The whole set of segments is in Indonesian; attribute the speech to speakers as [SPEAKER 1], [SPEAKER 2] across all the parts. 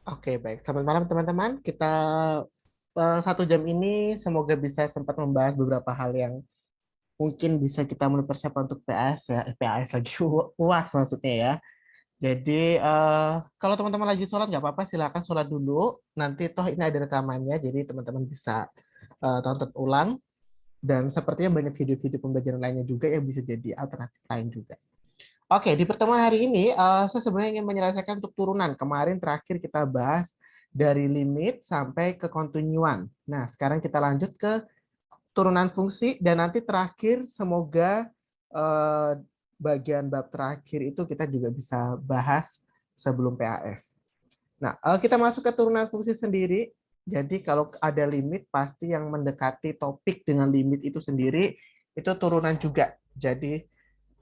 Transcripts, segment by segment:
[SPEAKER 1] Oke, baik. Selamat malam teman-teman. Kita 1 jam ini semoga bisa sempat membahas beberapa hal yang mungkin bisa kita mulai persiapan untuk PAS ya. PAS lagi UAS maksudnya ya. Jadi kalau teman-teman lagi sholat nggak apa-apa, silakan sholat dulu. Nanti toh ini ada rekamannya, jadi teman-teman bisa tonton ulang. Dan sepertinya banyak video-video pembelajaran lainnya juga yang bisa jadi alternatif lain juga. Oke, di pertemuan hari ini saya sebenarnya ingin menyelesaikan untuk turunan. Kemarin terakhir kita bahas dari limit sampai ke kontinuan. Nah, sekarang kita lanjut ke turunan fungsi dan nanti terakhir semoga eh, bagian bab terakhir itu kita juga bisa bahas sebelum PAS. Nah, kita masuk ke turunan fungsi sendiri. Jadi kalau ada limit pasti yang mendekati topik dengan limit itu sendiri itu turunan juga. Jadi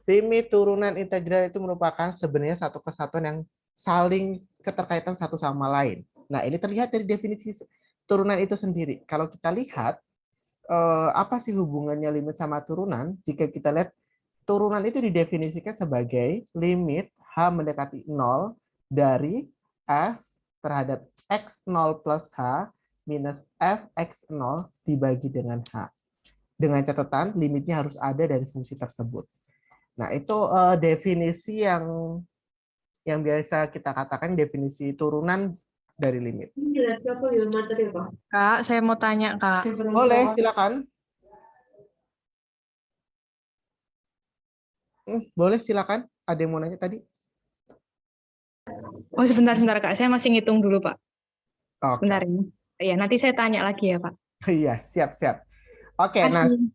[SPEAKER 1] limit turunan integral itu merupakan sebenarnya satu kesatuan yang saling keterkaitan satu sama lain. Nah, ini terlihat dari definisi turunan itu sendiri. Kalau kita lihat, apa sih hubungannya limit sama turunan? Jika kita lihat, turunan itu didefinisikan sebagai limit H mendekati 0 dari F terhadap X0 plus H minus Fx0 dibagi dengan H. Dengan catatan, limitnya harus ada dari fungsi tersebut. Nah, itu definisi yang biasa kita katakan definisi turunan dari limit.
[SPEAKER 2] Kak, saya mau tanya, Kak.
[SPEAKER 1] Boleh, silakan. Boleh, silakan. Ada yang mau nanya tadi?
[SPEAKER 2] Oh, sebentar, Kak. Saya masih ngitung dulu, Pak.
[SPEAKER 1] Oke.
[SPEAKER 2] Sebentar ini. Ya, nanti saya tanya lagi ya, Pak.
[SPEAKER 1] Iya, siap-siap. Oke, nah,
[SPEAKER 2] Kasih.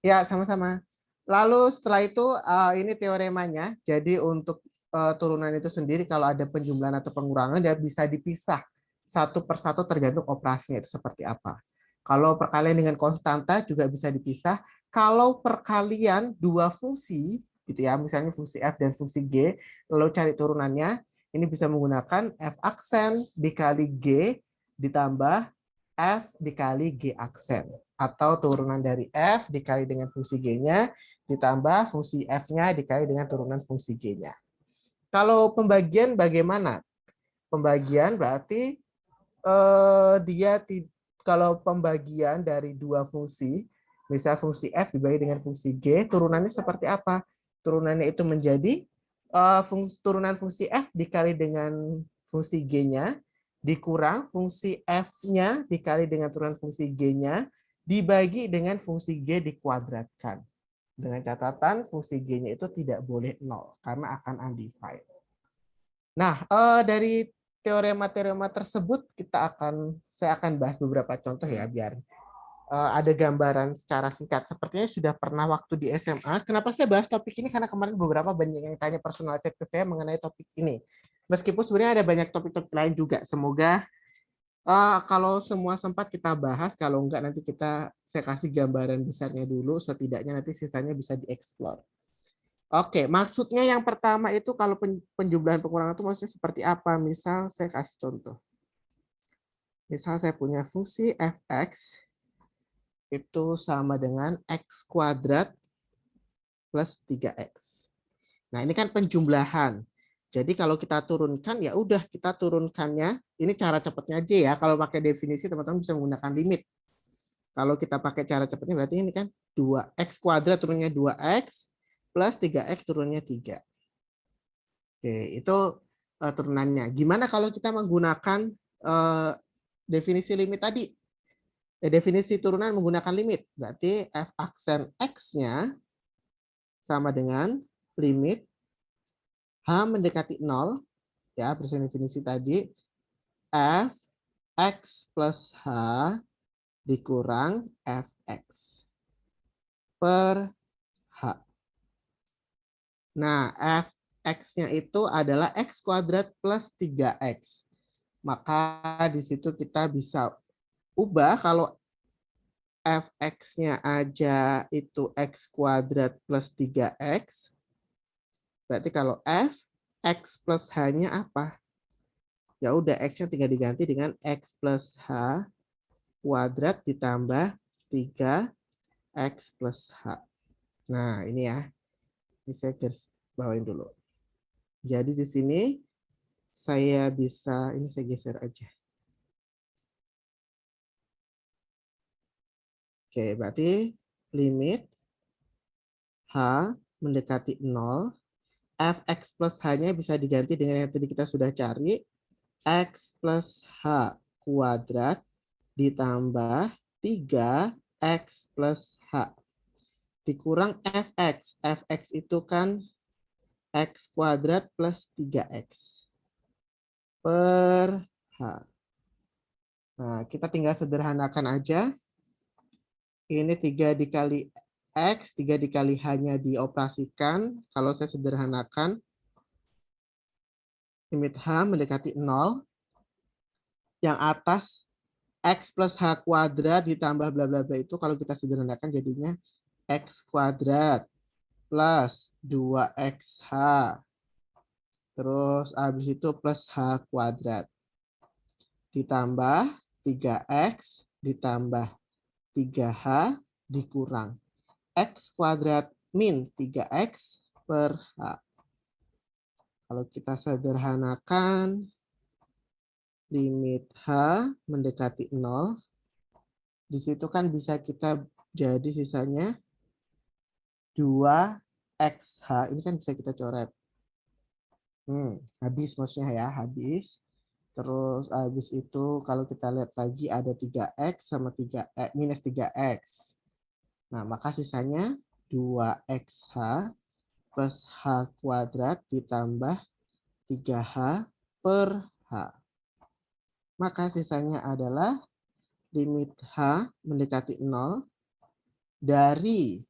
[SPEAKER 1] ya sama-sama. Lalu setelah itu ini teoremanya. Jadi untuk turunan itu sendiri kalau ada penjumlahan atau pengurangan dia bisa dipisah satu persatu tergantung operasinya itu seperti apa. Kalau perkalian dengan konstanta juga bisa dipisah. Kalau perkalian dua fungsi gitu ya, misalnya fungsi f dan fungsi g, lalu cari turunannya, ini bisa menggunakan f aksen dikali g ditambah f dikali g aksen atau turunan dari f dikali dengan fungsi g-nya ditambah fungsi f-nya dikali dengan turunan fungsi g-nya. Kalau pembagian bagaimana? Pembagian berarti dia kalau pembagian dari dua fungsi, misal fungsi f dibagi dengan fungsi g, turunannya seperti apa? Turunannya itu menjadi turunan fungsi f dikali dengan fungsi g-nya dikurang fungsi f-nya dikali dengan turunan fungsi g-nya dibagi dengan fungsi g dikuadratkan. Dengan catatan fungsi g-nya itu tidak boleh 0 karena akan undefined. Nah, dari teorema-teorema tersebut saya akan bahas beberapa contoh ya biar ada gambaran secara singkat. Sepertinya sudah pernah waktu di SMA. Kenapa saya bahas topik ini? Karena kemarin beberapa banyak yang tanya personal chat ke saya mengenai topik ini. Meskipun sebenarnya ada banyak topik-topik lain juga. Semoga kalau semua sempat kita bahas, kalau enggak nanti saya kasih gambaran besarnya dulu, setidaknya nanti sisanya bisa dieksplor. Oke, maksudnya yang pertama itu kalau penjumlahan pengurangan itu maksudnya seperti apa? Misal saya kasih contoh. Misal saya punya fungsi fx itu sama dengan x kuadrat plus 3x. Nah, ini kan penjumlahan. Jadi kalau kita turunkan, ya udah kita turunkannya. Ini cara cepatnya aja ya. Kalau pakai definisi, teman-teman bisa menggunakan limit. Kalau kita pakai cara cepatnya, berarti ini kan 2x kuadrat turunnya 2x, plus 3x turunnya 3. Oke, itu turunannya. Gimana kalau kita menggunakan definisi limit tadi? Definisi turunan menggunakan limit. Berarti f aksen x-nya sama dengan limit h mendekati 0, ya, berdasarkan definisi tadi, f x plus h dikurang fx per h. Nah, fx-nya itu adalah x kuadrat plus 3x. Maka di situ kita bisa ubah kalau fx-nya aja itu x kuadrat plus 3x. Berarti kalau f, x plus h-nya apa? Ya udah, x-nya tinggal diganti dengan x plus h kuadrat ditambah 3x plus h. Nah, ini ya. Ini saya garis bawain dulu. Jadi di sini saya bisa, ini saya geser aja. Oke, berarti limit H mendekati 0, fx plus H-nya bisa diganti dengan yang tadi kita sudah cari, x plus H kuadrat ditambah 3x plus H. Dikurang fx. Fx itu kan x kuadrat plus 3x per H. Nah, kita tinggal sederhanakan aja. Ini 3 dikali X, 3 dikali H-nya dioperasikan. Kalau saya sederhanakan, limit H mendekati 0. Yang atas, X plus H kuadrat ditambah bla bla bla itu kalau kita sederhanakan jadinya X kuadrat plus 2XH. Terus habis itu plus H kuadrat. Ditambah 3X ditambah 3H dikurang X kuadrat min 3X per H. Kalau kita sederhanakan, limit H mendekati 0. Di situ kan bisa kita jadi sisanya 2XH. Ini kan bisa kita coret. Habis maksudnya ya, habis. Terus habis itu kalau kita lihat lagi ada 3X sama minus 3X. Nah, maka sisanya 2XH plus H kuadrat ditambah 3H per H. Maka sisanya adalah limit H mendekati 0 dari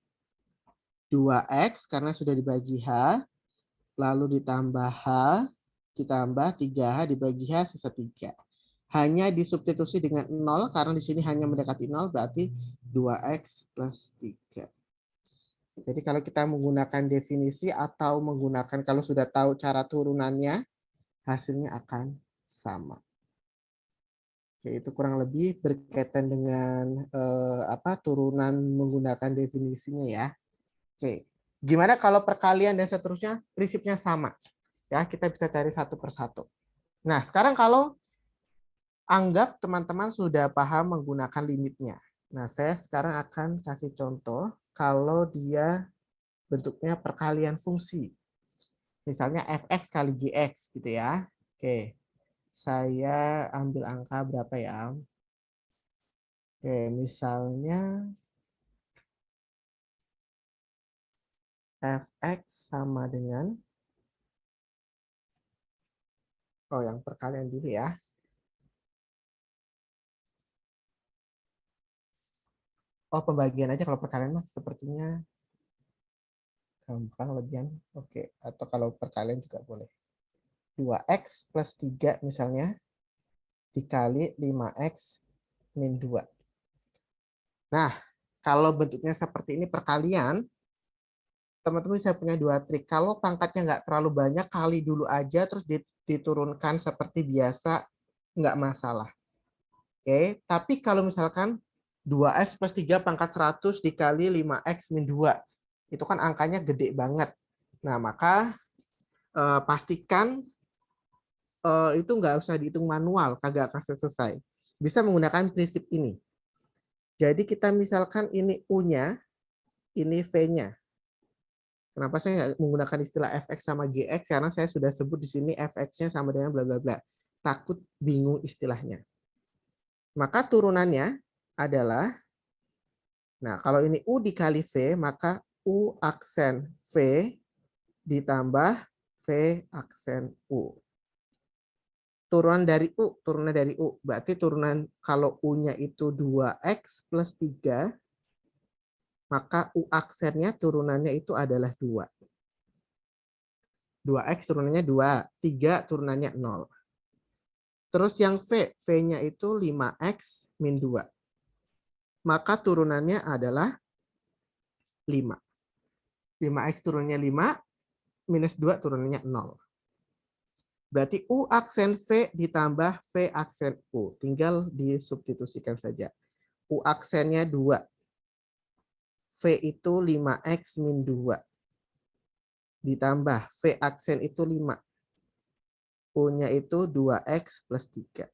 [SPEAKER 1] 2X karena sudah dibagi H, lalu ditambah H, ditambah 3H dibagi H, sisa 3. Hanya disubstitusi dengan 0 karena di sini hanya mendekati 0 berarti 2X plus 3. Jadi kalau kita menggunakan definisi atau menggunakan kalau sudah tahu cara turunannya, hasilnya akan sama. Oke, itu kurang lebih berkaitan dengan turunan menggunakan definisinya ya. Oke, gimana kalau perkalian dan seterusnya prinsipnya sama? Ya, kita bisa cari satu persatu. Nah, sekarang kalau anggap teman-teman sudah paham menggunakan limitnya. Nah, saya sekarang akan kasih contoh kalau dia bentuknya perkalian fungsi. Misalnya fx kali gx gitu ya. Oke, saya ambil angka berapa ya? Oke, misalnya fx sama dengan, yang perkalian dulu ya. Pembagian aja kalau perkalian mah sepertinya gampang lebihan. Oke, atau kalau perkalian juga boleh. 2x plus 3 misalnya dikali 5x min 2. Nah, kalau bentuknya seperti ini perkalian, teman-teman bisa punya dua trik. Kalau pangkatnya nggak terlalu banyak, kali dulu aja terus diturunkan seperti biasa, nggak masalah. Oke, tapi kalau misalkan 2x plus 3 pangkat 100 dikali 5x min 2, itu kan angkanya gede banget. Nah, maka pastikan itu nggak usah dihitung manual, kagak akan selesai. Bisa menggunakan prinsip ini. Jadi kita misalkan ini U-nya, ini V-nya. Kenapa saya nggak menggunakan istilah fx sama gx? Karena saya sudah sebut di sini fx-nya sama dengan bla bla bla. Takut bingung istilahnya. Maka turunannya adalah, nah kalau ini U dikali V, maka U aksen V ditambah V aksen U. Turunan dari U, berarti turunan kalau U-nya itu 2X plus 3, maka U aksennya turunannya itu adalah 2. 2X turunannya 2, 3 turunannya 0. Terus yang V, V-nya itu 5X min 2. Maka turunannya adalah 5. 5X turunannya 5, minus 2 turunannya 0. Berarti U aksen V ditambah V aksen U. Tinggal disubstitusikan saja. U aksennya 2. V itu 5X min 2. Ditambah V aksen itu 5. U-nya itu 2X plus 3.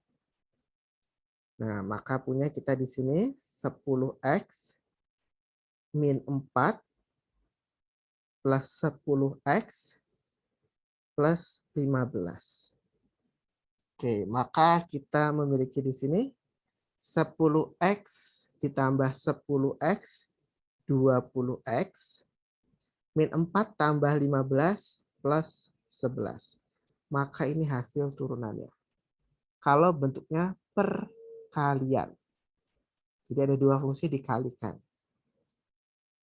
[SPEAKER 1] Nah, maka punya kita di sini 10X min 4 plus 10X plus 15. Oke, maka kita memiliki di sini 10X ditambah 10X, 20X, min 4 tambah 15 plus 11. Maka ini hasil turunannya. Kalau bentuknya perkalian. Jadi ada dua fungsi dikalikan.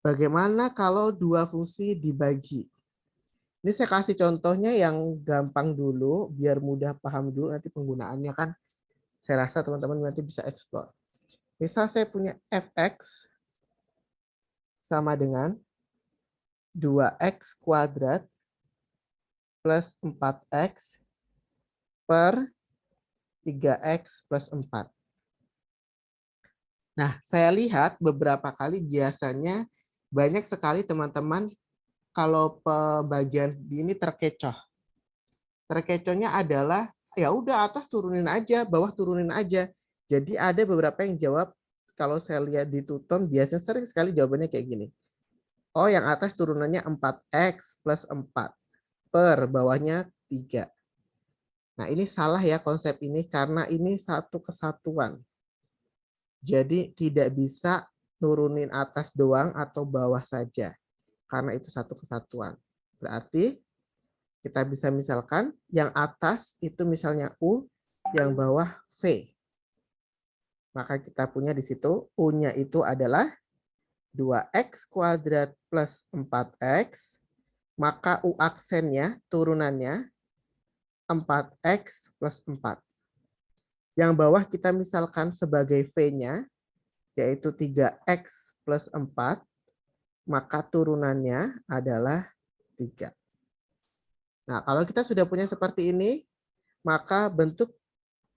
[SPEAKER 1] Bagaimana kalau dua fungsi dibagi? Ini saya kasih contohnya yang gampang dulu, biar mudah paham dulu, nanti penggunaannya kan saya rasa teman-teman nanti bisa explore. Misal saya punya fx sama dengan 2x kuadrat plus 4x per 3x plus 4. Nah, saya lihat beberapa kali biasanya banyak sekali teman-teman kalau pembagian ini terkecoh. Terkecohnya adalah ya udah atas turunin aja, bawah turunin aja. Jadi ada beberapa yang jawab, kalau saya lihat di Tuton biasanya sering sekali jawabannya kayak gini. Oh, yang atas turunannya 4x plus 4 per bawahnya 3. Nah, ini salah ya konsep ini karena ini satu kesatuan. Jadi tidak bisa nurunin atas doang atau bawah saja. Karena itu satu kesatuan. Berarti kita bisa misalkan yang atas itu misalnya U, yang bawah V. Maka kita punya di situ U-nya itu adalah 2x kuadrat plus 4x. Maka U aksennya, turunannya 4x plus 4. Yang bawah kita misalkan sebagai V-nya, yaitu 3x plus 4, maka turunannya adalah 3. Nah, kalau kita sudah punya seperti ini, maka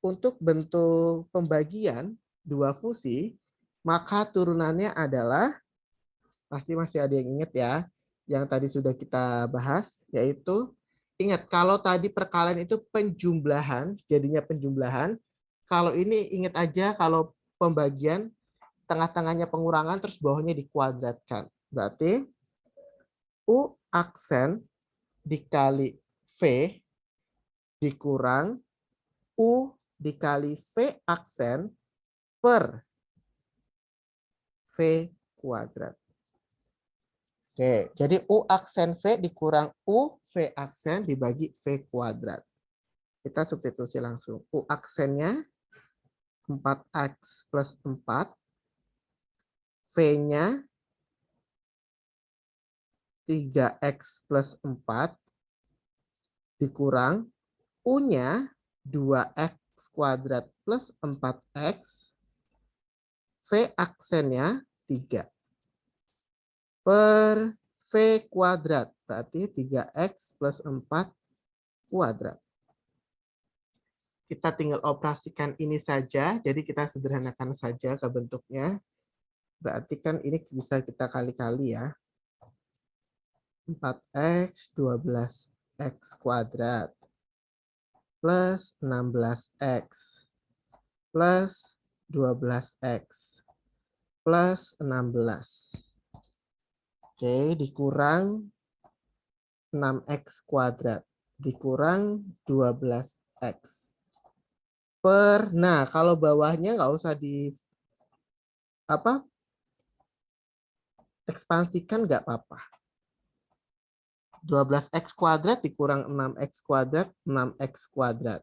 [SPEAKER 1] untuk bentuk pembagian dua fungsi, maka turunannya adalah, pasti masih ada yang ingat ya, yang tadi sudah kita bahas, yaitu ingat kalau tadi perkalian itu penjumlahan, jadinya penjumlahan. Kalau ini ingat aja kalau pembagian tengah-tengahnya pengurangan terus bawahnya dikuadratkan. Berarti U aksen dikali V dikurang U dikali V aksen per V kuadrat. Oke, jadi U aksen V dikurang U V aksen dibagi V kuadrat. Kita substitusi langsung. U aksennya 4x plus 4. V-nya 3x plus 4 dikurang U-nya 2x kuadrat plus 4x. V aksennya 3 per V kuadrat. Berarti 3x plus 4 kuadrat. Kita tinggal operasikan ini saja. Jadi kita sederhanakan saja ke bentuknya. Berarti kan ini bisa kita kali-kali ya. 4x 12x kuadrat plus 16x plus 12x plus 16. Oke, dikurang 6x kuadrat dikurang 12x per, nah kalau bawahnya nggak usah di apa ekspansikan nggak apa-apa. 12x kuadrat dikurang 6x kuadrat, 6x kuadrat.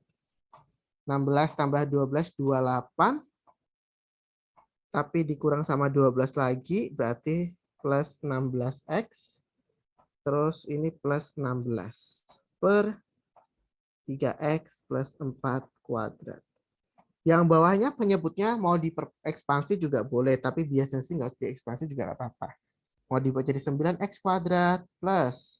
[SPEAKER 1] 16 tambah 12, 28. Tapi dikurang sama 12 lagi, berarti plus 16x. Terus ini plus 16 per 3x plus 4 kuadrat. Yang bawahnya penyebutnya mau diekspansi juga boleh, tapi biasanya sih nggak diekspansi juga nggak apa-apa. Mau dibuat jadi 9x kuadrat plus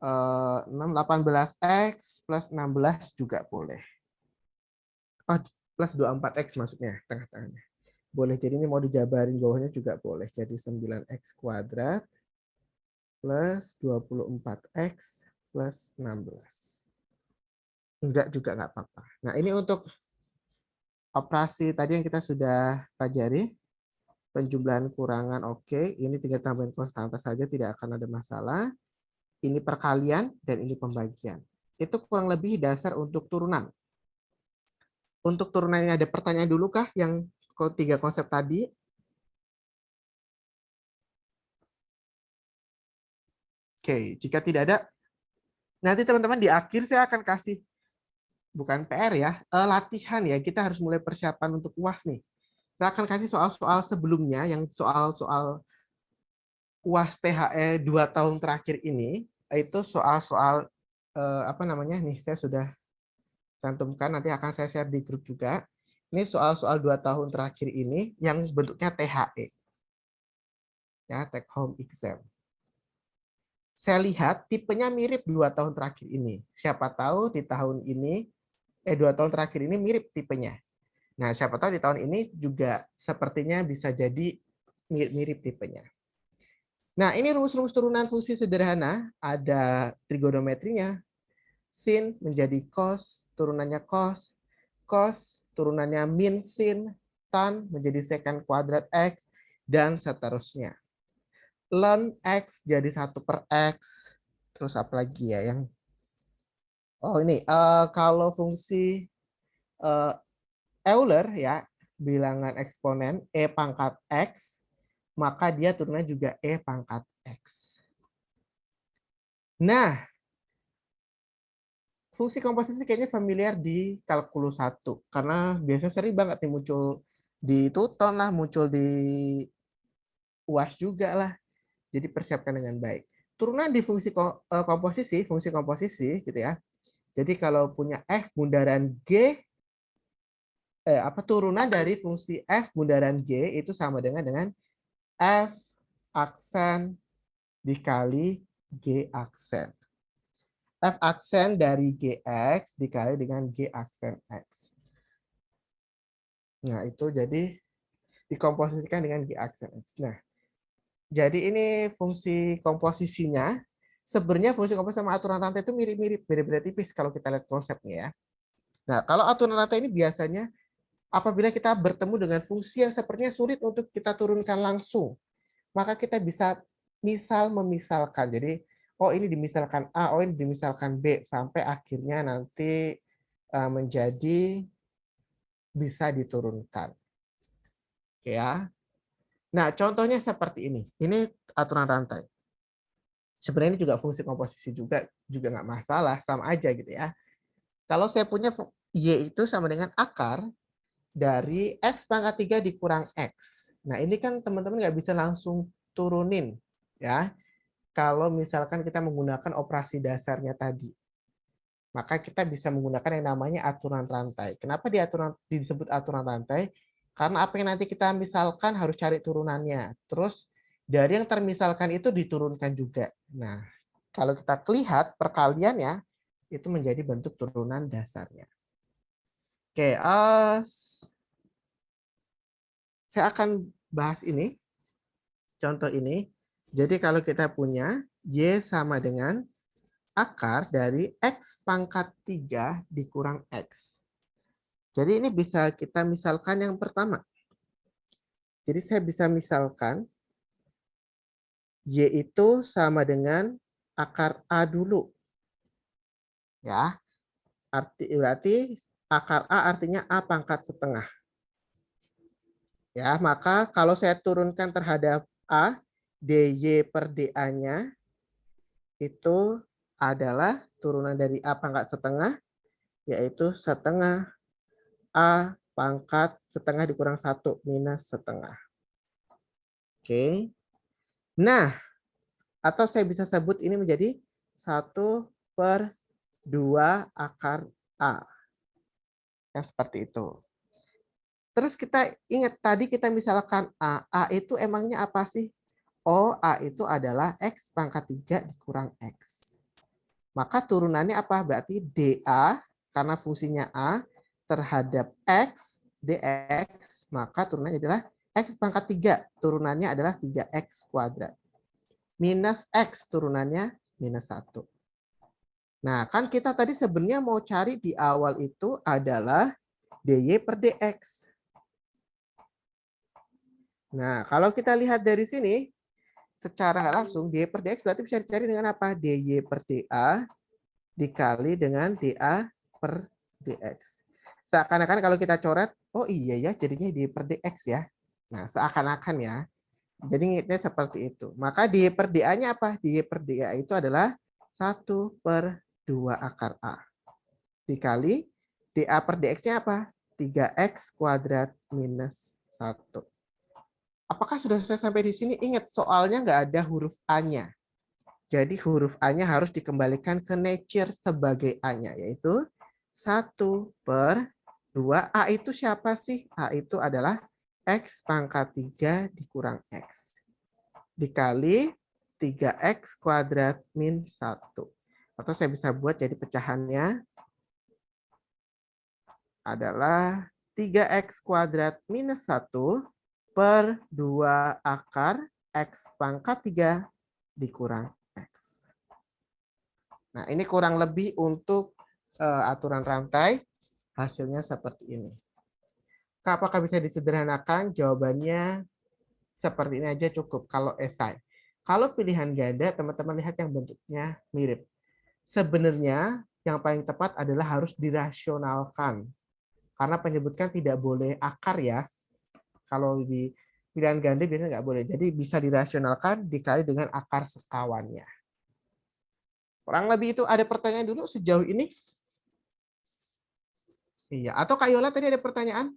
[SPEAKER 1] 18x plus 16 juga boleh. Oh, plus 24x maksudnya, tengah-tengahnya. Boleh, jadi ini mau dijabarin bawahnya juga boleh. Jadi 9x kuadrat plus 24x plus 16. Enggak juga nggak apa-apa. Nah, ini untuk operasi tadi yang kita sudah pelajari. Penjumlahan kurangan oke. Ini tinggal tambahin konstanta saja, tidak akan ada masalah. Ini perkalian dan ini pembagian. Itu kurang lebih dasar untuk turunan. Untuk turunan ini ada pertanyaan dulu kah yang tiga konsep tadi? Oke, jika tidak ada, nanti teman-teman di akhir saya akan kasih, bukan PR ya, latihan ya. Kita harus mulai persiapan untuk UAS nih. Saya akan kasih soal-soal sebelumnya, yang soal-soal UAS THE 2 tahun terakhir ini, itu soal-soal apa namanya nih, saya sudah cantumkan, nanti akan saya share di grup juga. Ini soal-soal 2 tahun terakhir ini yang bentuknya THE. Ya, take home exam. Saya lihat tipenya mirip 2 tahun terakhir ini. Siapa tahu di tahun ini 2 tahun terakhir ini mirip tipenya. Nah, siapa tahu di tahun ini juga sepertinya bisa jadi mirip tipenya. Nah, ini rumus-rumus turunan fungsi sederhana, ada trigonometrinya. Sin menjadi cos, turunannya cos, cos turunannya min sin, tan menjadi secant kuadrat x, dan seterusnya. Ln x jadi 1/x. Terus apa lagi ya yang ini kalau fungsi Euler ya, bilangan eksponen e pangkat x, maka dia turunnya juga e pangkat x. Nah, fungsi komposisi kayaknya familiar di kalkulus 1 karena biasanya sering banget nih muncul di Tuton lah, muncul di UAS juga lah. Jadi persiapkan dengan baik. Turunan di fungsi komposisi gitu ya. Jadi kalau punya f bundaran g turunan dari fungsi f bundaran g itu sama dengan f aksen dikali g aksen. F aksen dari gx dikali dengan g aksen x. Nah, itu jadi dikomposisikan dengan g aksen x. Nah, jadi ini fungsi komposisinya. Sebenarnya fungsi komposisi sama aturan rantai itu mirip-mirip, beda-beda tipis kalau kita lihat konsepnya ya. Nah, kalau aturan rantai ini biasanya apabila kita bertemu dengan fungsi yang sepertinya sulit untuk kita turunkan langsung, maka kita bisa memisalkan. Jadi, oh ini dimisalkan A, oh ini dimisalkan B, sampai akhirnya nanti menjadi bisa diturunkan. Oke ya. Nah, contohnya seperti ini. Ini aturan rantai. Sebenarnya ini juga fungsi komposisi juga nggak masalah, sama aja gitu ya. Kalau saya punya Y itu sama dengan akar dari X pangkat 3 dikurang X. Nah, ini kan teman-teman nggak bisa langsung turunin ya. Kalau misalkan kita menggunakan operasi dasarnya tadi. Maka kita bisa menggunakan yang namanya aturan rantai. Kenapa disebut aturan rantai? Karena apa yang nanti kita misalkan harus cari turunannya. Terus dari yang termisalkan itu diturunkan juga. Nah, kalau kita lihat perkaliannya, itu menjadi bentuk turunan dasarnya. Oke, saya akan bahas ini. Contoh ini. Jadi kalau kita punya Y sama dengan akar dari X pangkat 3 dikurang X. Jadi ini bisa kita misalkan yang pertama. Jadi saya bisa misalkan Y itu sama dengan akar A dulu. Ya. Berarti akar A artinya A pangkat setengah. Ya, maka kalau saya turunkan terhadap A, dy per dA-nya itu adalah turunan dari A pangkat setengah, yaitu setengah A pangkat setengah dikurang 1 minus setengah. Oke. Nah, atau saya bisa sebut ini menjadi 1/2 akar A. Yang seperti itu. Terus kita ingat tadi kita misalkan A. A itu emangnya apa sih? Oh, A itu adalah X pangkat 3 dikurang X. Maka turunannya apa? Berarti dA, karena fungsinya A, terhadap X, dx, maka turunannya adalah X pangkat 3. Turunannya adalah 3X kuadrat. Minus X turunannya minus 1. Nah, kan kita tadi sebenarnya mau cari di awal itu adalah dy per dx. Nah, kalau kita lihat dari sini, secara nggak langsung, dy per dx berarti bisa dicari dengan apa? dy per da dikali dengan dA per dx. Seakan-akan kalau kita coret, oh iya ya, jadinya dy per dx ya. Nah, seakan-akan ya. Jadi ingatnya seperti itu. Maka dy per dA-nya apa? Dy per dA itu adalah 1 per 2 akar A. Dikali dA per dx-nya apa? 3x kuadrat minus 1. Apakah sudah selesai sampai di sini? Ingat, soalnya nggak ada huruf A-nya. Jadi huruf A-nya harus dikembalikan ke nature sebagai A-nya, yaitu 1 per 2. A itu siapa sih? A itu adalah X pangkat 3 dikurang X. Dikali 3X kuadrat min 1. Atau saya bisa buat jadi pecahannya adalah 3X kuadrat minus 1 per 2 akar X pangkat 3 dikurang X. Nah, ini kurang lebih untuk aturan rantai. Hasilnya seperti ini. Apakah bisa disederhanakan? Jawabannya seperti ini aja cukup kalau esai. Kalau pilihan ganda, teman-teman lihat yang bentuknya mirip. Sebenarnya yang paling tepat adalah harus dirasionalkan. Karena penyebutkan tidak boleh akar ya. Kalau di pilihan ganda biasanya nggak boleh. Jadi bisa dirasionalkan dikali dengan akar sekawannya. Kurang lebih itu ada pertanyaan dulu sejauh ini? Iya. Atau Kak Yola tadi ada pertanyaan?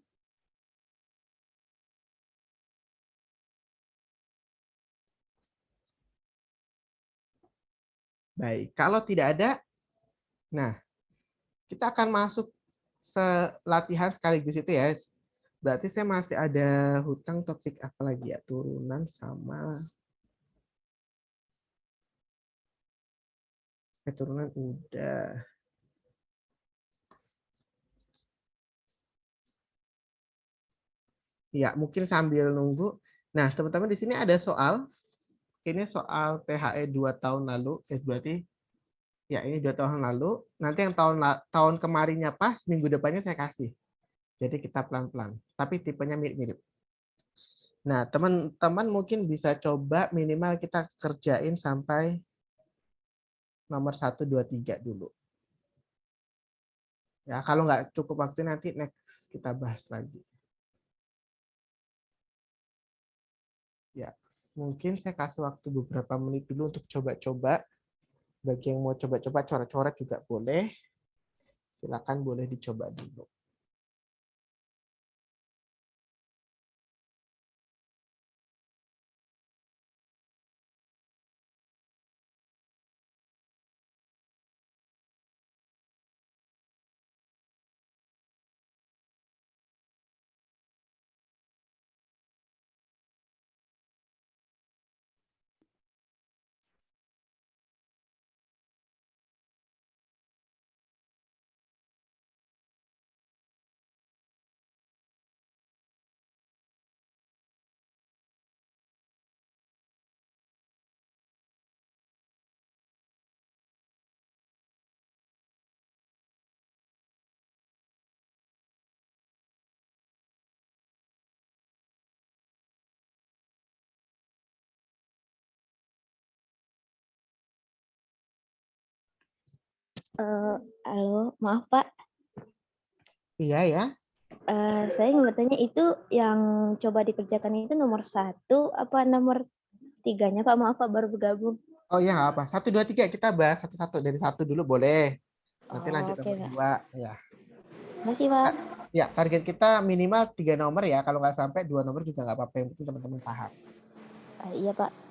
[SPEAKER 1] Baik. Kalau tidak ada, nah kita akan masuk latihan sekaligus itu ya. Berarti saya masih ada hutang topik apa lagi ya? Turunan sama turunan udah. Ya, mungkin sambil nunggu. Nah, teman-teman di sini ada soal. Ini soal THE 2 tahun lalu. Berarti ya ini 2 tahun lalu. Nanti yang tahun kemarinnya pas, minggu depannya saya kasih. Jadi kita pelan-pelan. Tapi tipenya mirip-mirip. Nah, teman-teman mungkin bisa coba minimal kita kerjain sampai nomor 1, 2, 3 dulu. Ya, kalau nggak cukup waktu nanti next kita bahas lagi. Ya, mungkin saya kasih waktu beberapa menit dulu untuk coba-coba. Bagi yang mau coba-coba coret-coret juga boleh. Silakan boleh dicoba dulu.
[SPEAKER 3] Halo, maaf Pak.
[SPEAKER 1] Iya ya.
[SPEAKER 3] Saya mau bertanya itu yang coba dikerjakan itu nomor 1 apa nomor 3-nya Pak? Maaf Pak, baru bergabung.
[SPEAKER 1] Oh iya nggak apa. 1, 2, 3 kita bahas satu-satu. Dari 1 dulu boleh. Nanti
[SPEAKER 3] Oh,
[SPEAKER 1] lanjut
[SPEAKER 3] oke
[SPEAKER 1] nomor
[SPEAKER 3] Pak.
[SPEAKER 1] 2. Ya.
[SPEAKER 3] Makasih Pak.
[SPEAKER 1] Ya, target kita minimal 3 nomor ya. Kalau nggak sampai 2 nomor juga nggak apa-apa. Yang penting teman-teman paham.
[SPEAKER 3] Iya Pak.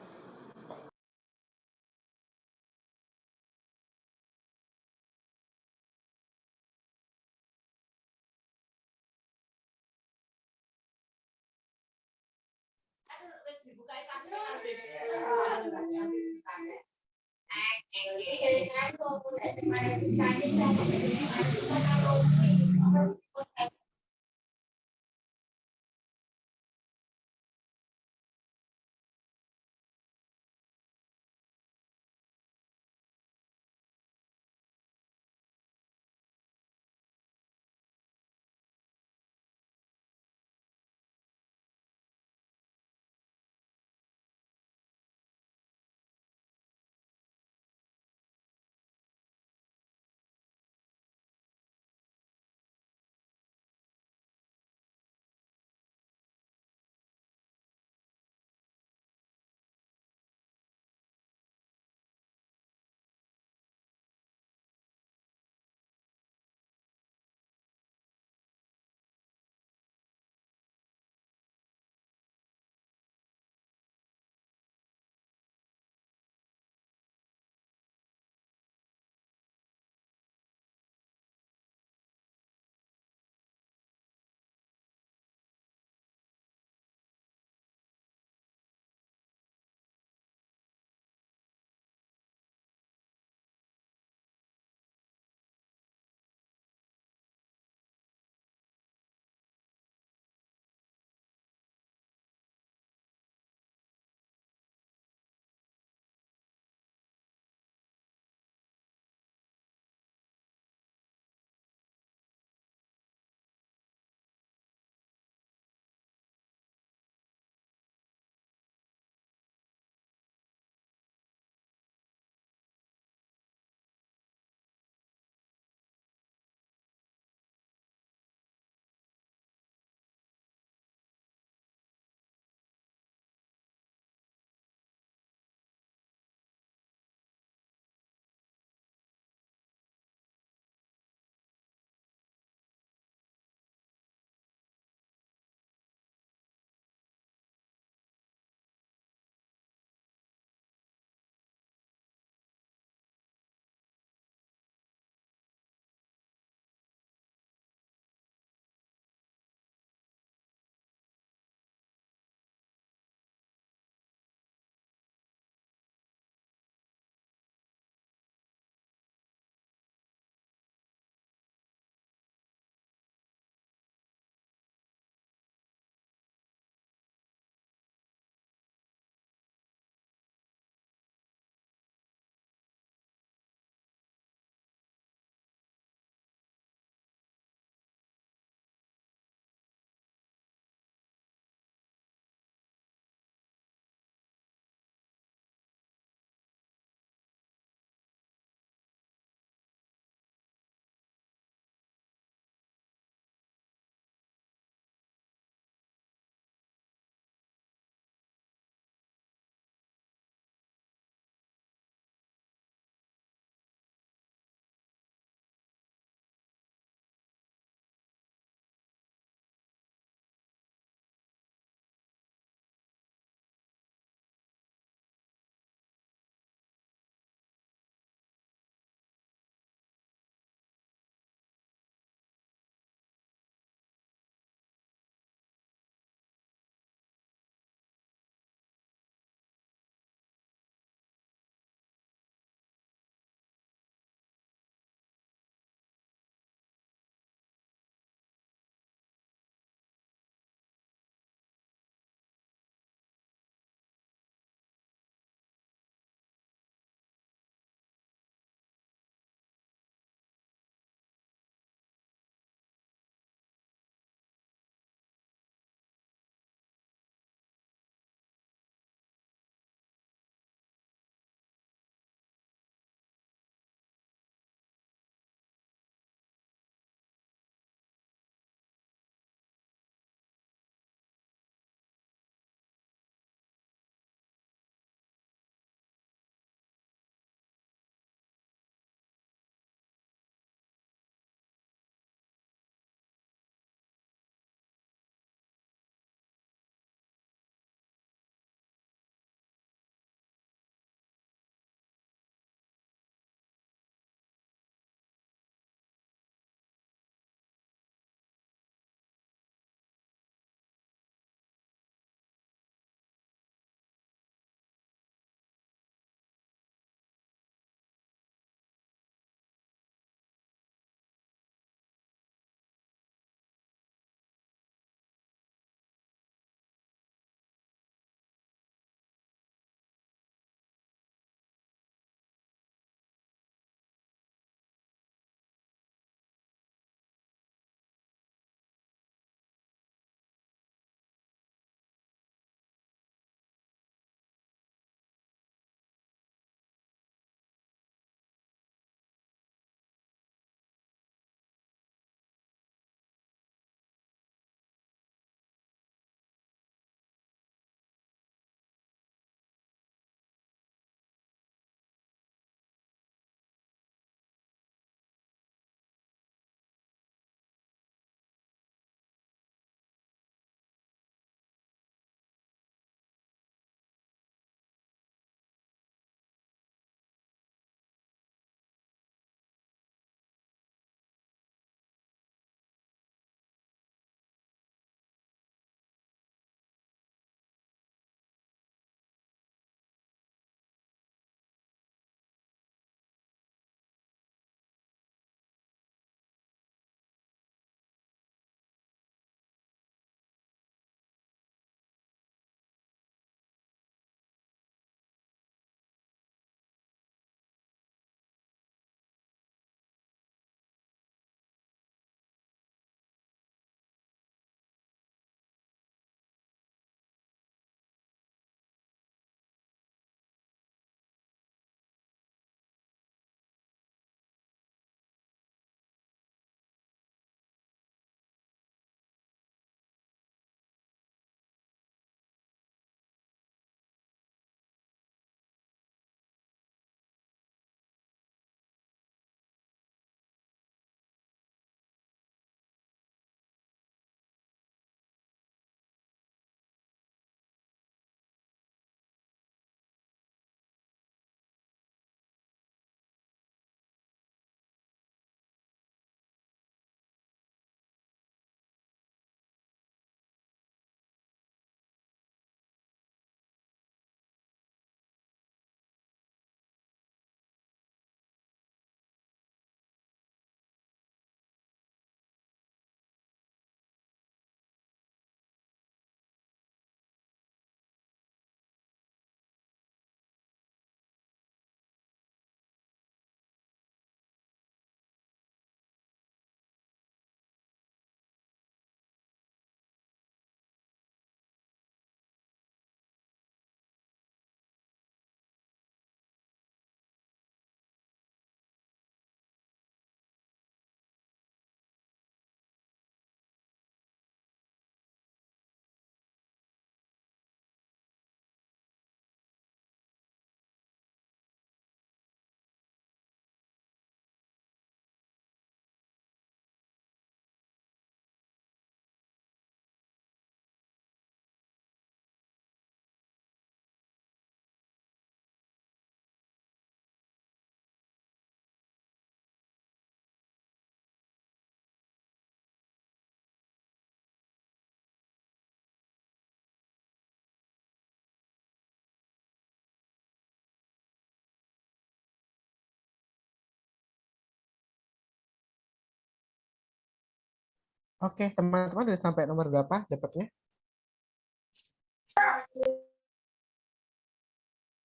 [SPEAKER 1] Oke, teman-teman udah sampai nomor berapa dapatnya?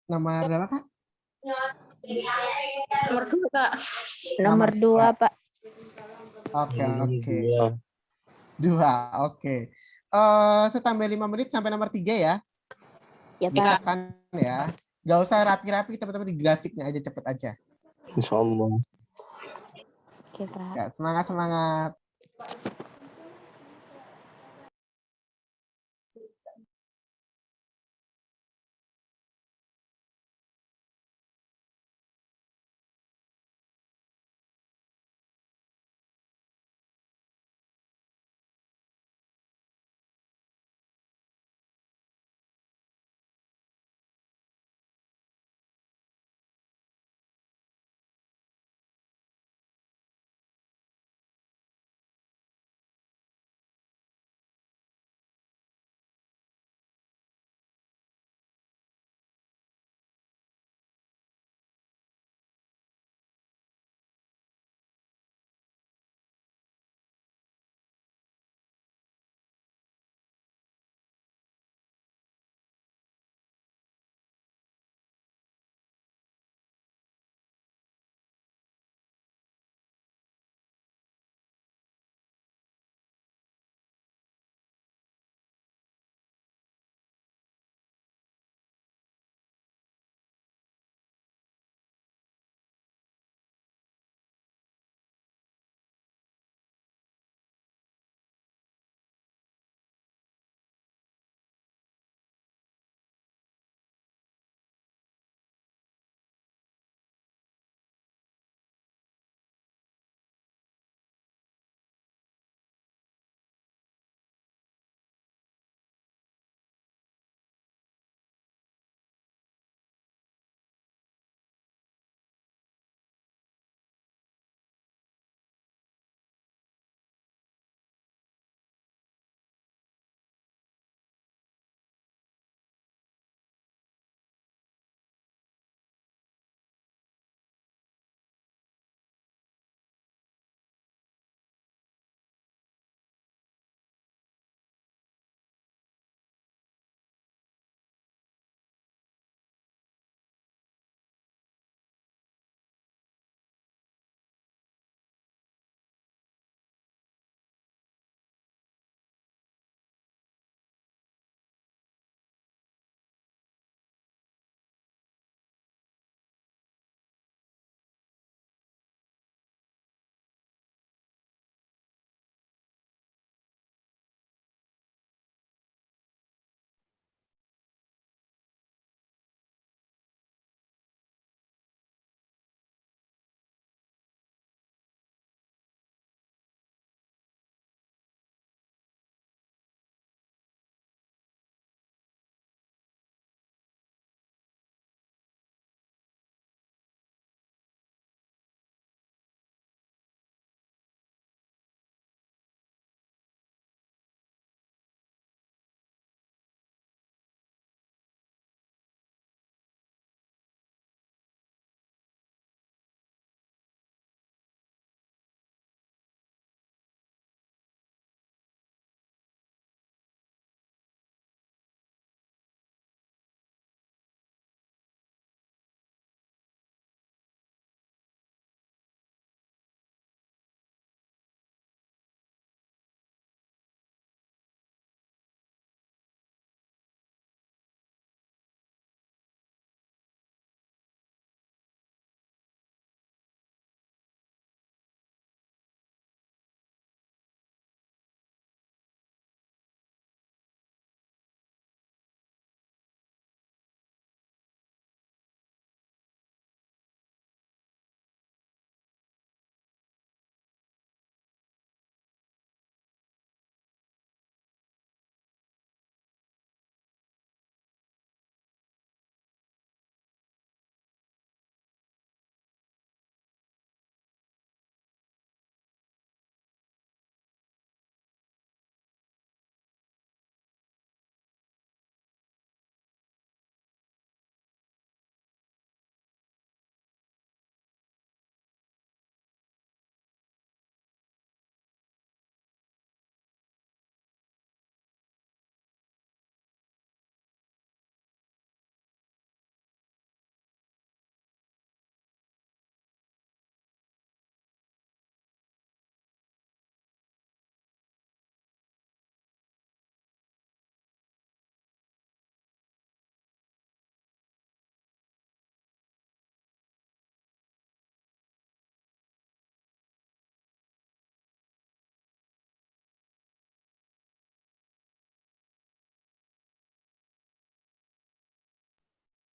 [SPEAKER 1] Nomor berapa, Kak?
[SPEAKER 4] Nomor 2, Kak.
[SPEAKER 3] Nomor 2, Pak.
[SPEAKER 1] Oke, oke.
[SPEAKER 5] Iya.
[SPEAKER 1] 2, oke. Saya tambah 5 menit sampai nomor 3 ya.
[SPEAKER 3] Ya,
[SPEAKER 1] Bisa
[SPEAKER 3] Pak.
[SPEAKER 1] kan ya? Gak usah rapi-rapi, teman-teman di grafiknya aja, cepet aja.
[SPEAKER 5] Insya Allah.
[SPEAKER 3] Oke, Pak.
[SPEAKER 1] Ya, semangat, semangat.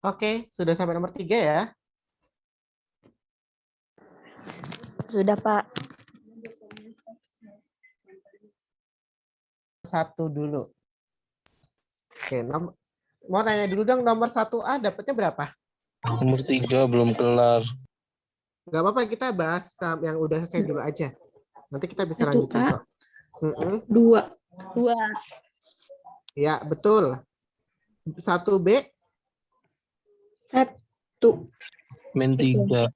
[SPEAKER 1] Oke, sudah sampai nomor 3 ya.
[SPEAKER 3] Sudah, Pak.
[SPEAKER 1] 1 dulu. Oke, mau tanya dulu dong, nomor 1A dapatnya berapa?
[SPEAKER 4] Nomor 3 belum kelar.
[SPEAKER 1] Gak apa-apa, kita bahas yang udah selesai dulu aja. Nanti kita bisa
[SPEAKER 5] 1A.
[SPEAKER 1] lanjutin kok.
[SPEAKER 5] 2.
[SPEAKER 1] Ya, betul. 1B.
[SPEAKER 5] 1.
[SPEAKER 4] Min 3.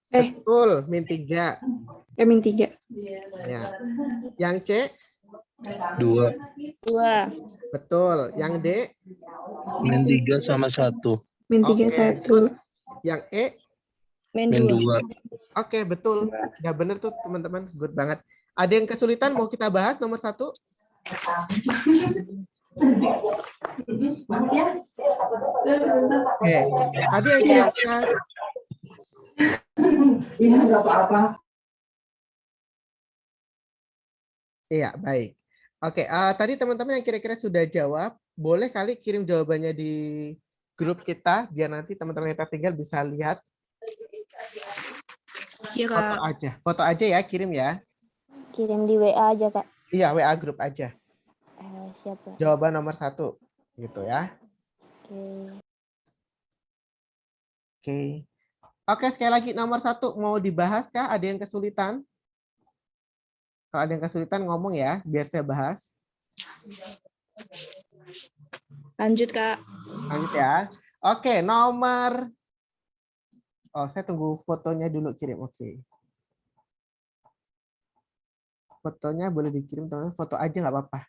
[SPEAKER 1] Betul, min 3.
[SPEAKER 5] Min 3.
[SPEAKER 1] Ya. Yang C.
[SPEAKER 4] 2.
[SPEAKER 1] Betul. Yang D.
[SPEAKER 4] Min 3 sama 1.
[SPEAKER 5] Min 3,
[SPEAKER 1] Oke.
[SPEAKER 5] 1.
[SPEAKER 1] Yang E.
[SPEAKER 4] Min 2.
[SPEAKER 1] Oke, betul. Udah bener tuh teman-teman. Good banget. Ada yang kesulitan mau kita bahas nomor 1? Oke. Ada yang kira-kira
[SPEAKER 6] Iya, nggak apa-apa.
[SPEAKER 1] Iya, baik. Oke, tadi teman-teman yang kira-kira sudah jawab, boleh kali kirim jawabannya di grup kita, biar nanti teman-teman yang tertinggal bisa lihat.
[SPEAKER 2] Iya,
[SPEAKER 1] Foto
[SPEAKER 2] Kak.
[SPEAKER 1] aja. Foto aja ya, kirim ya.
[SPEAKER 3] Kirim di WA aja, Kak.
[SPEAKER 1] Iya, WA grup aja.
[SPEAKER 3] Siap, Pak.
[SPEAKER 1] Jawaban nomor 1. Gitu ya.
[SPEAKER 3] Oke.
[SPEAKER 1] Oke. Oke, sekali lagi nomor 1 mau dibahas kah? Ada yang kesulitan? Kalau ada yang kesulitan ngomong ya, biar saya bahas.
[SPEAKER 2] Lanjut, Kak.
[SPEAKER 1] Lanjut ya. Oke, nomor. Oh, saya tunggu fotonya dulu kirim. Oke. Fotonya boleh dikirim, teman-teman. Foto aja nggak apa-apa.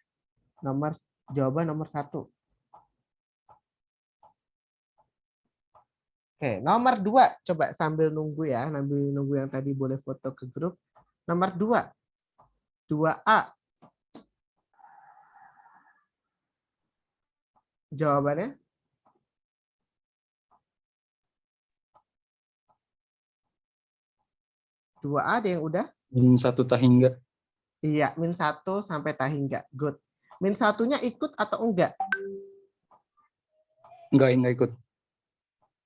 [SPEAKER 1] Jawaban nomor 1. Oke, nomor 2. Coba sambil nunggu ya, sambil nunggu yang tadi boleh foto ke grup. Nomor 2. 2A. Jawabannya? Dua A ada yang udah?
[SPEAKER 7] Min 1 tahingga.
[SPEAKER 1] Iya, min 1 sampai tahingga. Good. Min 1-nya ikut atau enggak?
[SPEAKER 7] Enggak ikut.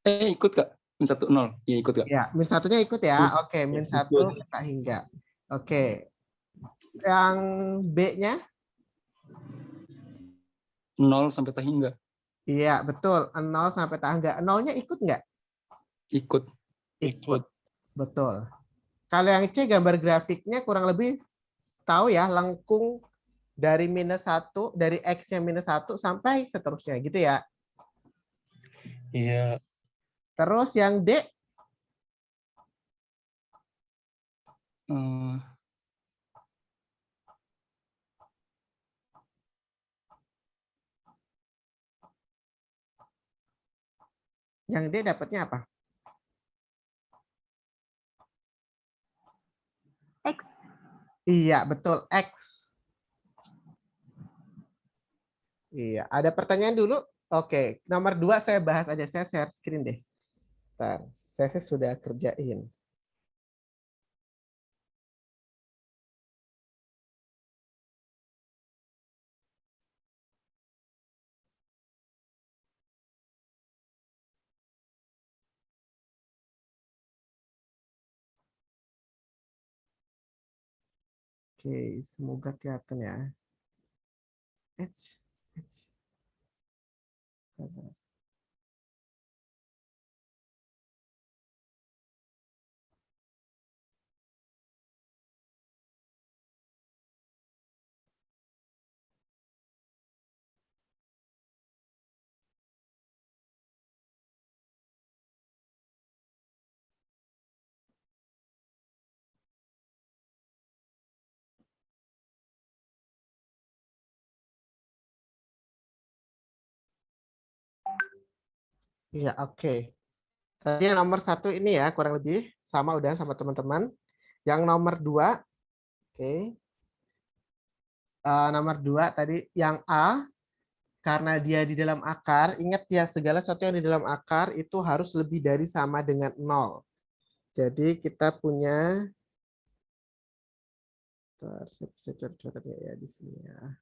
[SPEAKER 7] Ikut, Kak. Min 1, 0. Iya, ikut, Kak.
[SPEAKER 1] Ya, min 1-nya ikut ya. Oke, min 1 ke tahingga. Oke. Yang B-nya?
[SPEAKER 7] 0 sampai tahingga.
[SPEAKER 1] Iya, betul. 0 sampai tahingga. 0-nya ikut enggak?
[SPEAKER 7] Ikut.
[SPEAKER 1] Ikut. Betul. Kalau yang C, gambar grafiknya kurang lebih tahu ya, lengkung dari minus 1, dari X-nya minus 1 sampai seterusnya gitu ya.
[SPEAKER 4] Iya.
[SPEAKER 1] Terus yang D? Yang D dapatnya apa?
[SPEAKER 5] X.
[SPEAKER 1] Iya, betul. X. Iya, ada pertanyaan dulu? Oke, nomor 2 saya bahas aja. Saya share screen deh. Bentar, saya sudah kerjain. Oke, semoga kelihatan ya. Iya, oke. Tadi yang nomor 1 ini ya, kurang lebih sama udah sama teman-teman. Yang nomor 2, oke. Nomor 2 tadi yang A, karena dia di dalam akar, ingat ya, segala sesuatu yang di dalam akar itu harus lebih dari sama dengan 0. Jadi kita punya, saya coret-coretnya ya di sini ya.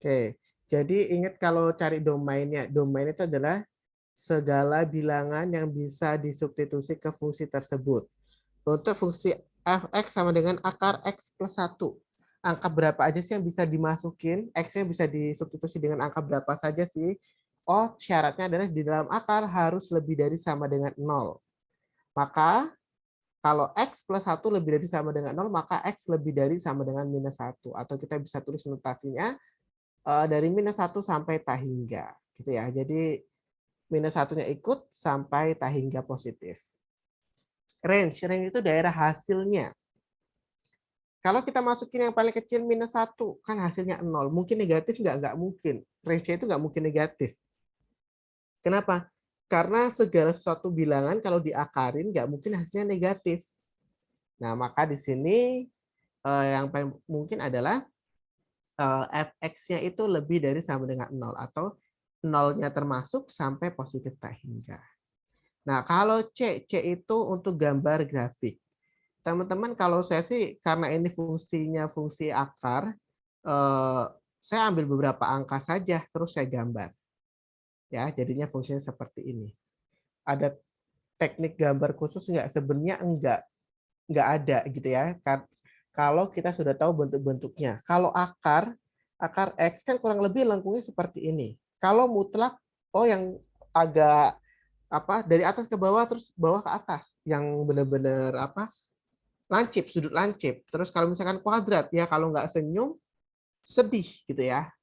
[SPEAKER 1] Oke, jadi ingat kalau cari domainnya. Domain itu adalah segala bilangan yang bisa disubstitusi ke fungsi tersebut. Untuk fungsi f(x) sama dengan akar x plus 1. Angka berapa aja sih yang bisa dimasukin? X-nya bisa disubstitusi dengan angka berapa saja sih? Oh, syaratnya adalah di dalam akar harus lebih dari sama dengan 0. Maka kalau X plus 1 lebih dari sama dengan 0, maka X lebih dari sama dengan minus 1. Atau kita bisa tulis notasinya dari minus 1 sampai tak hingga. Gitu ya. Jadi minus 1-nya ikut sampai tak hingga positif. Range itu daerah hasilnya. Kalau kita masukin yang paling kecil minus 1, kan hasilnya 0. Mungkin negatif nggak? Nggak mungkin. Range itu nggak mungkin negatif. Kenapa? Karena segala sesuatu bilangan kalau diakarin nggak mungkin hasilnya negatif. Nah, maka di sini yang paling mungkin adalah fx-nya itu lebih dari sama dengan 0 atau 0-nya termasuk sampai positif tak hingga. Nah, kalau C itu untuk gambar grafik. Teman-teman, kalau saya sih karena ini fungsinya fungsi akar, saya ambil beberapa angka saja terus saya gambar. Ya, jadinya fungsinya seperti ini. Ada teknik gambar khusus nggak? Sebenarnya nggak ada gitu ya. Kalau kita sudah tahu bentuk-bentuknya. Kalau akar X kan kurang lebih lengkungnya seperti ini. Kalau mutlak, yang agak dari atas ke bawah terus bawah ke atas, yang benar-benar lancip, sudut lancip. Terus kalau misalkan kuadrat ya kalau nggak senyum sedih gitu ya.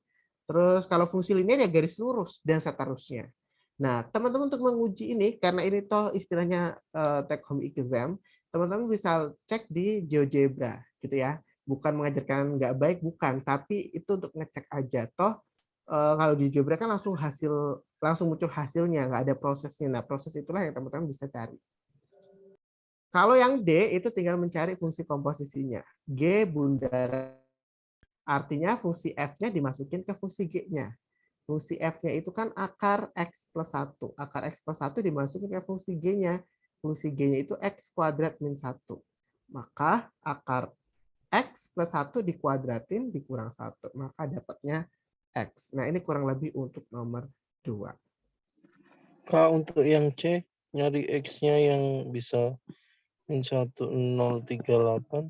[SPEAKER 1] Terus kalau fungsi linear ya garis lurus dan seterusnya. Nah, teman-teman untuk menguji ini, karena ini toh istilahnya take home exam, teman-teman bisa cek di GeoGebra gitu ya. Bukan mengajarkan nggak baik, bukan, tapi itu untuk ngecek aja. Toh kalau di GeoGebra kan langsung muncul hasilnya, nggak ada prosesnya. Nah, proses itulah yang teman-teman bisa cari. Kalau yang D itu tinggal mencari fungsi komposisinya. G bundaran. Artinya fungsi F-nya dimasukin ke fungsi G-nya. Fungsi F-nya itu kan akar X plus 1. Akar X plus 1 dimasukin ke fungsi G-nya. Fungsi G-nya itu X kuadrat min 1. Maka akar X plus 1 dikuadratin dikurang 1. Maka dapatnya X. Nah, ini kurang lebih untuk nomor 2.
[SPEAKER 4] Kak, untuk yang C, nyari X-nya yang bisa min 1038.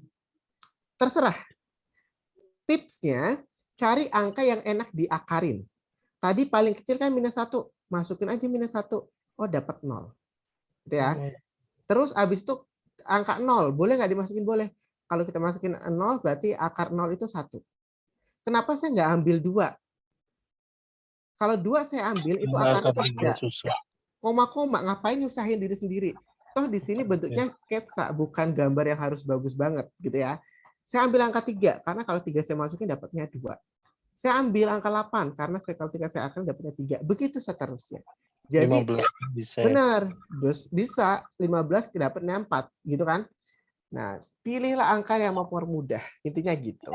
[SPEAKER 1] Terserah. Tipsnya, cari angka yang enak diakarin. Tadi paling kecil kan minus 1. Masukin aja minus 1. Oh, dapat 0. Gitu ya. Terus abis itu angka 0. Boleh nggak dimasukin? Boleh. Kalau kita masukin 0, berarti akar 0 itu 1. Kenapa saya nggak ambil 2? Kalau 2 saya ambil, itu akar 3. Koma-koma, ngapain nyusahin diri sendiri? Toh di sini bentuknya sketsa, bukan gambar yang harus bagus banget. Gitu ya. Saya ambil angka 3, karena kalau 3 saya masukin dapatnya 2. Saya ambil angka 8, karena kalau 3 saya akan dapatnya 3. Begitu seterusnya. Jadi
[SPEAKER 4] 15 bisa.
[SPEAKER 1] Benar, bisa 15 dapatnya 4, gitu kan? Nah, pilihlah angka yang mempermudah. Intinya gitu.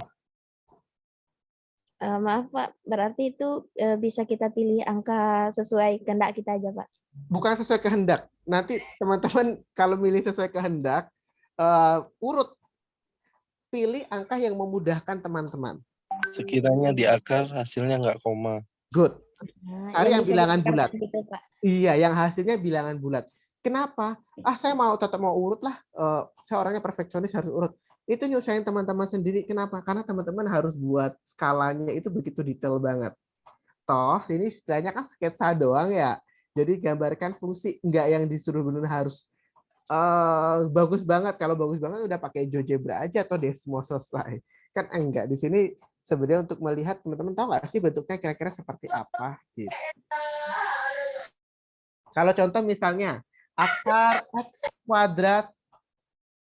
[SPEAKER 3] Maaf Pak, berarti itu bisa kita pilih angka sesuai kehendak kita aja Pak?
[SPEAKER 1] Bukan sesuai kehendak. Nanti teman-teman kalau milih sesuai kehendak, urut. Pilih angka yang memudahkan teman-teman.
[SPEAKER 4] Sekiranya di akar hasilnya nggak koma.
[SPEAKER 1] Good. Cari yang bilangan bulat.
[SPEAKER 3] Gitu, Pak.
[SPEAKER 1] Iya, yang hasilnya bilangan bulat. Kenapa? Saya tetap mau urut lah. Saya orangnya perfeksionis, harus urut. Itu nyusahin teman-teman sendiri. Kenapa? Karena teman-teman harus buat skalanya itu begitu detail banget. Toh, ini istilahnya kan sketsa doang ya. Jadi gambarkan fungsi, nggak yang disuruh benar harus bagus banget. Kalau bagus banget udah pakai GeoGebra aja atau Desmo selesai. Kan enggak. Di sini sebenarnya untuk melihat, teman-teman tahu nggak sih bentuknya kira-kira seperti apa? Gitu. Kalau contoh misalnya akar X kuadrat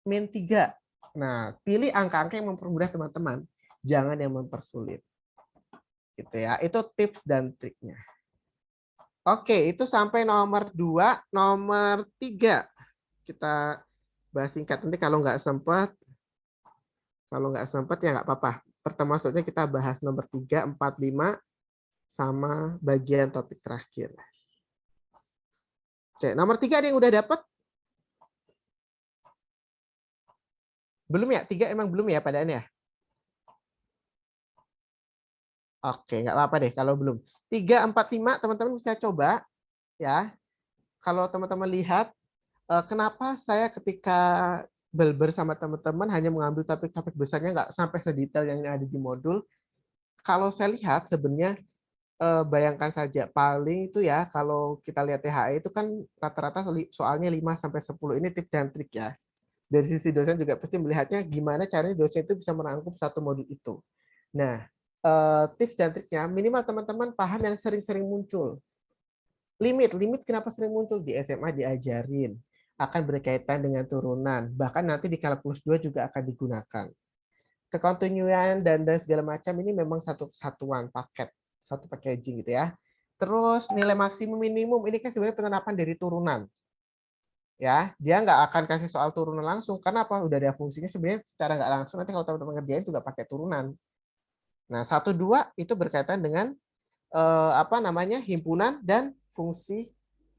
[SPEAKER 1] min 3. Nah, pilih angka-angka yang mempermudah teman-teman. Jangan yang mempersulit. Gitu ya. Itu tips dan triknya. Oke, itu sampai nomor 2. Nomor 3. Kita bahas singkat. Nanti kalau nggak sempat ya nggak apa-apa. Termasuknya kita bahas nomor 3, 4, 5 sama bagian topik terakhir. Oke, nomor 3 ada yang udah dapat? Belum ya? 3 emang belum ya padaannya? Oke, nggak apa-apa deh kalau belum. 3, 4, 5 teman-teman bisa coba ya. Kalau teman-teman lihat kenapa saya ketika bersama teman-teman hanya mengambil topik-topik besarnya nggak sampai sedetail yang ada di modul. Kalau saya lihat sebenarnya bayangkan saja paling itu ya kalau kita lihat THE itu kan rata-rata soalnya 5 sampai 10 ini tips dan trik ya. Dari sisi dosen juga pasti melihatnya gimana caranya dosen itu bisa merangkum satu modul itu. Nah, tips dan triknya minimal teman-teman paham yang sering-sering muncul. Limit kenapa sering muncul di SMA diajarin akan berkaitan dengan turunan, bahkan nanti di kalkulus 2 juga akan digunakan. Kekontinuan dan segala macam ini memang satu kesatuan paket, satu packaging gitu ya. Terus nilai maksimum minimum ini kan sebenarnya penerapan dari turunan. Ya, dia nggak akan kasih soal turunan langsung karena apa? Udah ada fungsinya sebenarnya secara nggak langsung nanti kalau teman-teman ngerjain juga pakai turunan. Nah, 1, 2 itu berkaitan dengan himpunan dan fungsi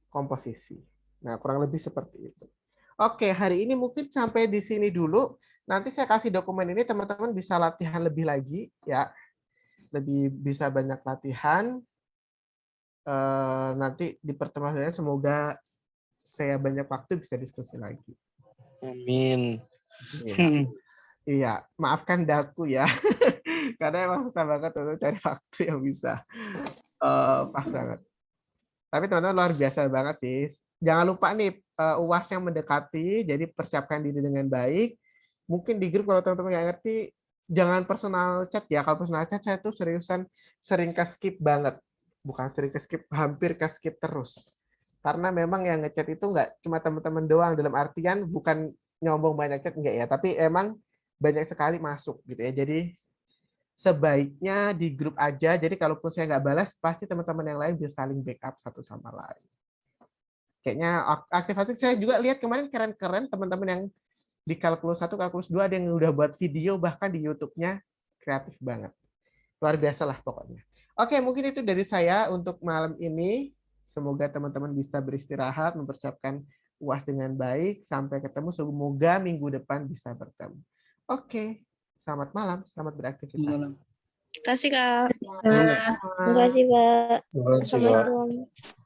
[SPEAKER 1] komposisi. Nah, kurang lebih seperti itu. Oke, hari ini mungkin sampai di sini dulu. Nanti saya kasih dokumen ini, teman-teman bisa latihan lebih lagi, ya. Lebih bisa banyak latihan. Nanti di pertemuan selanjutnya semoga saya banyak waktu bisa diskusi lagi.
[SPEAKER 4] Amin.
[SPEAKER 1] Iya, maafkan daku ya. Karena emang susah banget untuk cari waktu yang bisa pas banget. Tapi teman-teman luar biasa banget sih. Jangan lupa nih UAS yang mendekati, jadi persiapkan diri dengan baik. Mungkin di grup kalau teman-teman nggak ngerti, jangan personal chat ya. Kalau personal chat saya tuh seriusan sering ke-skip banget. Bukan sering ke-skip, hampir ke-skip terus. Karena memang yang ngechat itu nggak cuma teman-teman doang, dalam artian bukan nyombong banyak chat, enggak ya. Tapi emang banyak sekali masuk gitu ya. Jadi sebaiknya di grup aja. Jadi kalaupun saya nggak balas, pasti teman-teman yang lain bisa saling backup satu sama lain. Kayaknya aktif-aktif. Saya juga lihat kemarin keren-keren teman-teman yang di kalkulus 1, kalkulus 2 ada yang udah buat video, bahkan di YouTube-nya kreatif banget. Luar biasa lah pokoknya. Oke, mungkin itu dari saya untuk malam ini. Semoga teman-teman bisa beristirahat, mempersiapkan UAS dengan baik. Sampai ketemu, semoga minggu depan bisa bertemu. Oke. Selamat malam, selamat beraktivitas.
[SPEAKER 7] Malam.
[SPEAKER 3] Terima kasih, Kak.
[SPEAKER 2] Nah.
[SPEAKER 3] Terima kasih, Pak.
[SPEAKER 4] Terima kasih, Kak.
[SPEAKER 3] Assalamualaikum.